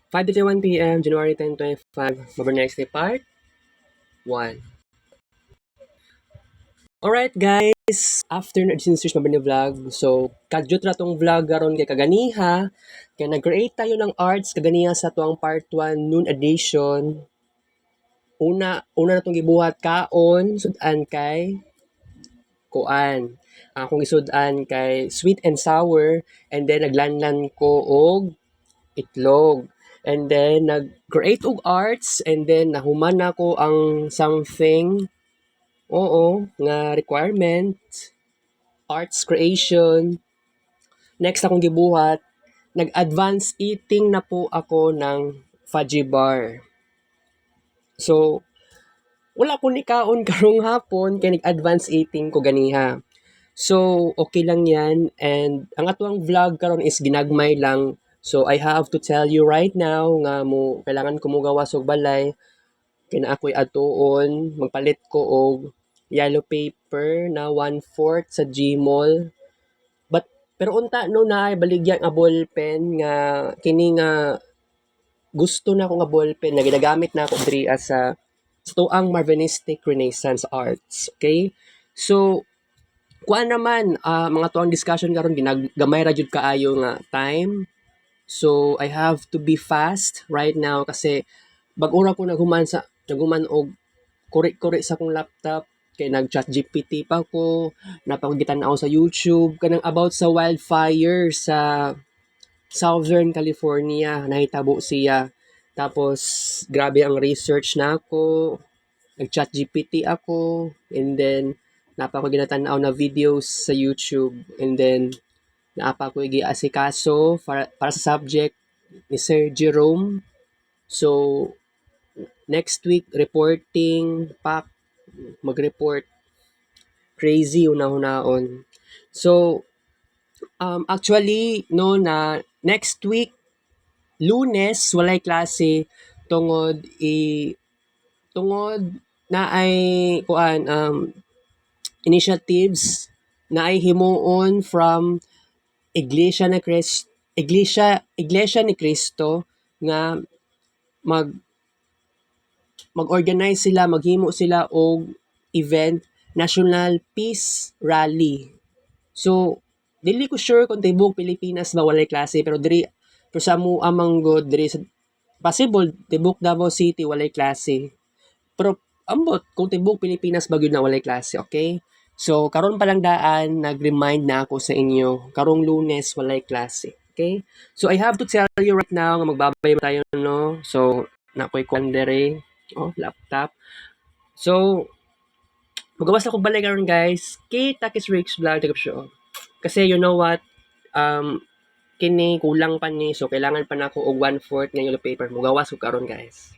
5:31 p.m. January 10, 2025. Mabernex Day Part 1. Alright guys, after na since mabani vlog, so kadyot ra tong vlog garon kay kaganiha, kay nag-create tayo ng arts kaganiha sa tuang part 1 noon edition. Una na tong gibuhat kaon sudan kay kuan. Akong isudan kay sweet and sour, and then naglanlan ko og itlog. And then, nag-create og arts, and then nahuman na ko ang something, nga requirement, arts creation. Next akong gibuhat, nag-advance eating na po ako ng fudgy bar. So, wala ko ni kaon karong hapon, kaya nag-advance eating ko ganiha. So, okay lang yan. And ang atuang vlog karon is ginagmay lang. So, I have to tell you right now nga kailangan ko mo gawas og balay. Kaya ako'y atuon, magpalit ko og yellow paper na 1/4 sa Gmall. Pero unta no na baligya nga ballpen nga kini nga gusto na ko nga ballpen nga ginagamit na ako diri sa tuang Marvinistic Renaissance Arts. Okay? So, kuan naman, mga tuang discussion karon ginagamay ra jud kaayo nga time. So, I have to be fast right now kasi bag-ura ko naghuman og kuri-kuri sa akong laptop kay nag-chat GPT pa ko, napagitan-aw sa YouTube kanang about sa wildfire sa Southern California, nahitabo siya. Tapos grabe ang research nako, nag-chat GPT ako, and then napa ko ginatan-aw na videos sa YouTube, and then naapa ko giasikaso para sa subject ni Sir Jerome. So next week reporting mag-report crazy una-hunaon. So actually no na next week Lunes walay klase tungod na ay kuan initiatives na ay himuon from Iglesia ni Cristo nga mag-organize sila, maghimo sila og event, National Peace Rally. So, dili ko sure kung tibok Pilipinas ba walay klase, pero sa mo amang god diri sa possible tibok Davao City walay klase. Pero ambot kung tibok Pilipinas ba gyud na walay klase, okay? So, karon pa lang daan, nag-remind na ako sa inyo, karong Lunes walay klase. Okay? So, I have to tell you right now nga magbabay tayo, no? So, nakoy kwan dere, laptop. So, magawas ako balay karon guys. Kay Takis Rick's Vlog, show. Kasi you know what? Kini kulang pa ni, so kailangan pa nako og 1/4 nga yellow paper. Mugawas ko karon guys.